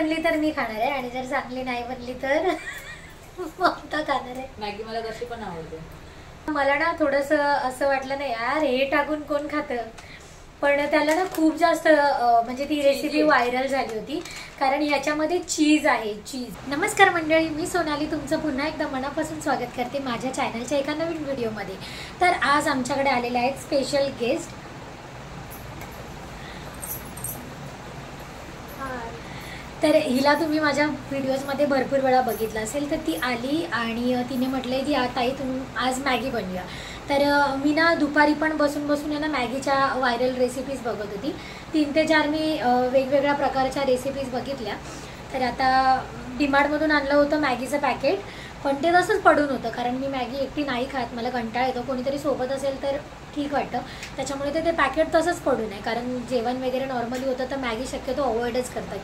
बनली तर मी खाणार आहे आणि जर चांगली नाही बनली तर ममता खाणार आहे. मॅगी मला कशी पण आवडते. मला ना थोडंसं असं वाटलं ना यार हे टाकून कोण खातं, पण त्याला ना खूप जास्त म्हणजे ती रेसिपी व्हायरल झाली होती कारण ह्याच्यामध्ये चीज आहे, चीज. नमस्कार मंडळी, मी सोनाली तुमचं पुन्हा एकदा मनापासून स्वागत करते माझ्या चॅनलच्या एका नवीन व्हिडिओमध्ये. तर आज आमच्याकडे आलेले आहेत स्पेशल गेस्ट. तर हिला तुम्ही माझ्या व्हिडिओजमध्ये भरपूर वेळा बघितलं असेल. तर ती आली आणि तिने म्हटलं की ताई तुम्ही आज मॅगी बनवूया. तर मी ना दुपारी पण बसून ना मॅगीच्या व्हायरल रेसिपीज बघत होती. 3 ते 4 मी वेगवेगळ्या प्रकारच्या रेसिपीज बघितल्या. तर आता डीमार्टमधून आणलं होतं मॅगीचं पॅकेट, पण ते तसंच पडून होतं कारण मी मॅगी एकटी नाही खात, मला कंटाळा येतो. कोणीतरी सोबत असेल तर ठीक वाटतं, त्याच्यामुळे ते पॅकेट तसंच पडून आहे. कारण जेवण वगैरे नॉर्मली होतं तर मॅगी शक्यतो अवॉइडच करतात.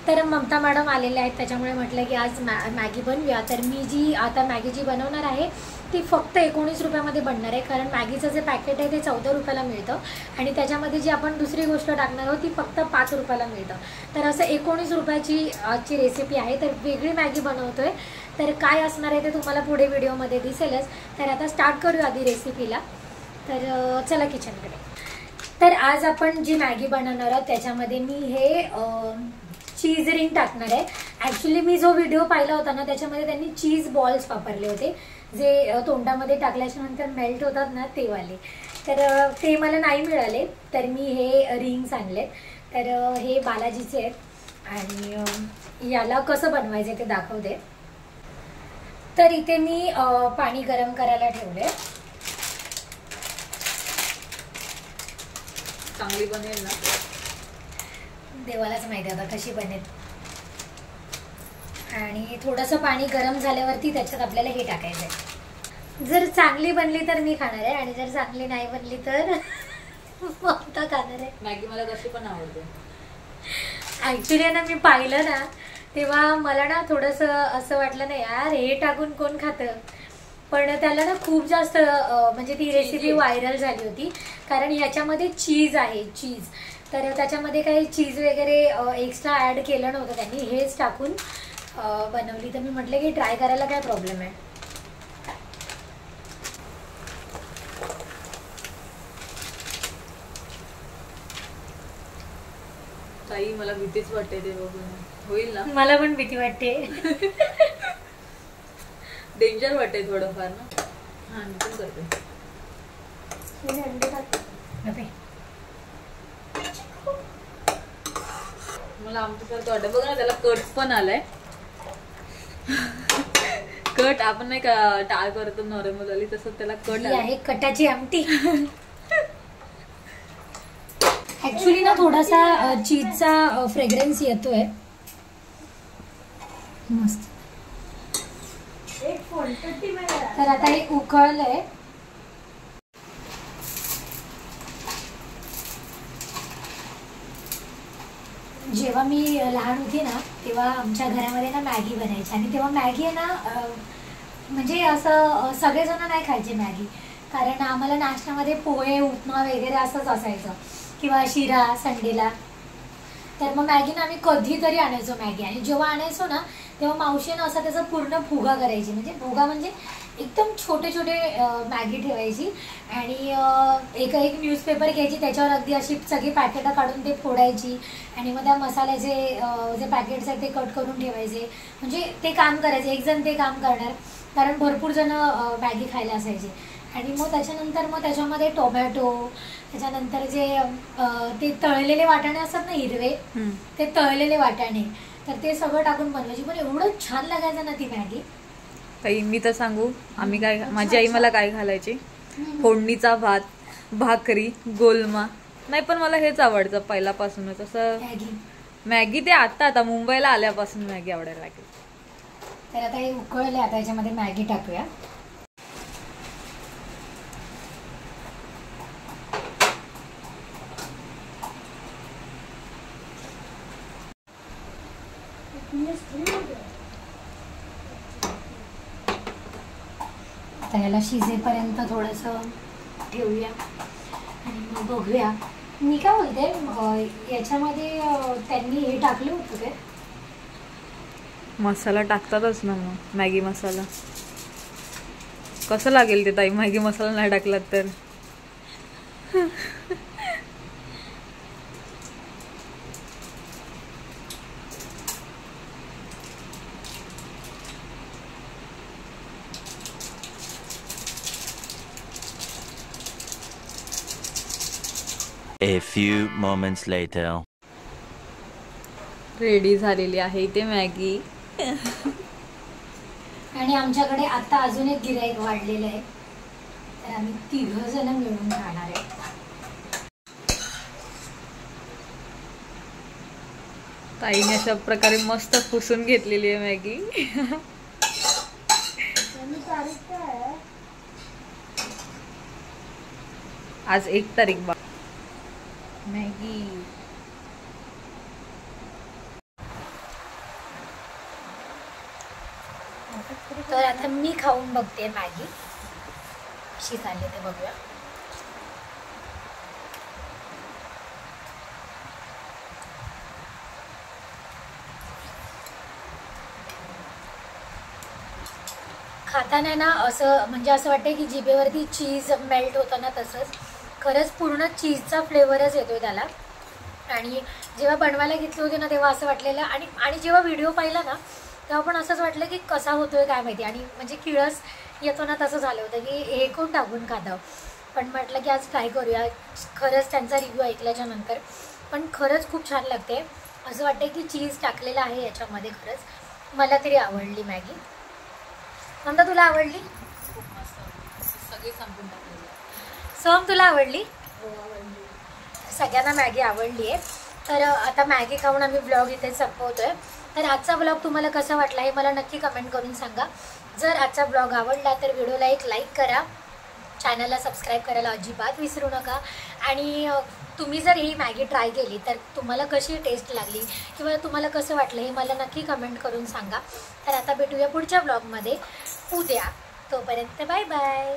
तर ममता मॅडम आलेल्या आहेत, त्याच्यामुळे म्हटलं की आज मॅगी बनवूया. तर मी जी आता मॅगी जी बनवणार आहे ती फक्त 19 रुपयामध्ये बनणार आहे. कारण मॅगीचं जे पॅकेट आहे ते 14 रुपयाला मिळतं आणि त्याच्यामध्ये जी आपण दुसरी गोष्ट टाकणार आहोत ती फक्त 5 रुपयाला मिळतं. तर असं 19 रुपयाची आजची रेसिपी आहे. तर वेगळी मॅगी बनवतोय. तर काय असणार आहे ते तुम्हाला पुढे व्हिडिओमध्ये दिसेलच. तर आता स्टार्ट करूया आधी रेसिपीला. तर चला किचनकडे. तर आज आपण जी मॅगी बनवणार आहोत त्याच्यामध्ये मी हे चीज रिंग टाकणार आहे. ॲक्च्युली मी जो व्हिडिओ पाहिला होता ना त्याच्यामध्ये त्यांनी चीज बॉल्स वापरले होते, जे तोंडामध्ये टाकल्याच्या नंतर मेल्ट होतात ना ते वाले. तर ते मला नाही मिळाले, तर मी हे रिंग्स आणले. तर हे बालाजीचे आहेत आणि याला कसं बनवायचं ते दाखवते. तर इथे मी पाणी गरम करायला ठेवले. चांगली बनेल ना, देवालाच माहिती आता कशी बनेल. आणि थोडंसं पाणी गरम झाल्यावरती त्याच्यात आपल्याला हे टाकायचं आहे. जर चांगली बनली तर मी खाणार आहे आणि जर चांगली नाही बनली तर ममता खाणार आहे. मॅगी मला कशी पण आवडते. ॲक्च्युली ना मी पाहिलं ना तेव्हा मला ना थोडंसं असं वाटलं ना यार हे टाकून कोण खातं, पण त्याला ना खूप जास्त म्हणजे ती रेसिपी व्हायरल झाली होती कारण ह्याच्यामध्ये चीज आहे, चीज. तर त्याच्यामध्ये काही चीज वगैरे एक्स्ट्रा ॲड केलं नव्हतं त्यांनी, हेच टाकून बनवली. तर मी म्हटलं की ट्राय करायला काय प्रॉब्लेम आहे. ताई मला भीतीच वाटते ते बघून. होईल ना? मला पण भीती वाटते. डेंजर वाटते थोडंफार ना. हा मी पण करते. मला आमच्यासारखं वाटतं. बघ ना त्याला कट पण आलाय. कट आपण नाही का टाळ करतो नॉर्मली तसं त्याला कट आहे. कटाची आमटी. ऍक्च्युली ना थोडासा चीजचा फ्रेग्रन्स येतोय मस्त. तर आता हे उकळलंय. जेव्हा मी लहान होती ना तेव्हा आमच्या घरामध्ये ना मॅगी बनायची आणि तेव्हा मॅगी आहे ना म्हणजे असं सगळेजण नाही खायचे मॅगी, कारण आम्हाला नाश्त्यामध्ये पोहे उपमा वगैरे असंच असायचं किंवा शिरा संडेला. तर मग मॅगी ना आम्ही कधीतरी आणायचो मॅगी. आणि जेव्हा आणायचो ना तेव्हा मावशीनं असा त्याचा पूर्ण फुगा करायची. म्हणजे फुगा म्हणजे एकदम छोटे छोटे मॅगी ठेवायची आणि एक न्यूजपेपर घ्यायची, त्याच्यावर अगदी अशी सगळी पॅकेटं काढून ते फोडायची आणि मग त्या मसाल्याचे जे पॅकेट्स आहेत ते कट करून ठेवायचे. म्हणजे ते काम करायचे, एक जण ते काम करणार कारण भरपूर जण मॅगी खायला असायचे. आणि मग त्याच्यानंतर मग त्याच्यामध्ये टोमॅटो, त्याच्यानंतर जे ते तळलेले वाटाणे असतात ना हिरवे, ते तळलेले वाटाणे, तर ते सगळं टाकून बनवायची. पण एवढं छान लागायचं ना ती मॅगी. ताई मी तर सांगू आम्ही काय, माझी आई मला काय घालायची, फोडणीचा भात, भाकरी, गोलमा. नाही पण मला हेच आवडतं पहिल्यापासूनच असं मॅगी. ते आता मुंबईला आल्यापासून मॅगी आवडायला लागली. तर आता हे उकळले, आता याच्यामध्ये मॅगी टाकूया. आता याला शिजेपर्यंत थोडंसं ठेवूया आणि मग बघूया. मी काय बोलते याच्यामध्ये त्यांनी हे टाकलं होतं काय मसाला टाकतातच ना मग, मॅगी मसाला. कसं लागेल ते ताई मॅगी मसाला नाही टाकलात तर? A few moments later. Ready झालेली आहे इथे मॅगी. आणि आमच्याकडे आता अजून एक गिऱ्हाईक वाढलेलं आहे, तर आम्ही 3 जण मिळून खाणार आहे. ताईने अशा प्रकारे मस्त पुसून घेतलेली आहे मॅगी. आज 1 तारीख बा. मॅगी तर आता मी खाऊन बघते मॅगी कशी झाली ते बघूया. खाताना ना असं म्हणजे असं वाटतं की जिभेवरती चीज मेल्ट होतं ना, तसंच खरंच पूर्ण चीजचा फ्लेवरच येतोय त्याला. आणि जेव्हा बनवायला घेतले होते ना तेव्हा असं वाटलेलं, आणि जेव्हा व्हिडिओ पाहिला ना तेव्हा पण असंच वाटलं की कसा होतोय काय माहिती. आणि म्हणजे किळस येतो ना तसं झालं होतं की हे कोण टाकून खातं. पण म्हटलं की आज ट्राय करूया. खरंच त्यांचा रिव्ह्यू ऐकल्याच्या नंतर पण खरंच खूप छान लागते. असं वाटतं की चीज टाकलेलं आहे याच्यामध्ये. खरंच मला तरी आवडली मॅगी. नंतर तुला आवडली? सगळी संपून टाकलेली. सोम तुला आवडली? सगळ्यांना मॅगी आवडली आहे. तर आता मॅगी खाऊन आम्ही ब्लॉग इथे संपवतोय. तर आजचा ब्लॉग तुम्हाला कसा वाटला हे मला नक्की कमेंट करून सांगा. जर आजचा ब्लॉग आवडला तर व्हिडिओला एक लाईक करा, चॅनलला सबस्क्राईब करायला अजिबात विसरू नका. आणि तुम्ही जर ही मॅगी ट्राय केली तर तुम्हाला कशी टेस्ट लागली किंवा तुम्हाला कसं वाटलं हे मला नक्की कमेंट करून सांगा. तर आता भेटूया पुढच्या ब्लॉगमध्ये उद्या. तोपर्यंत बाय बाय.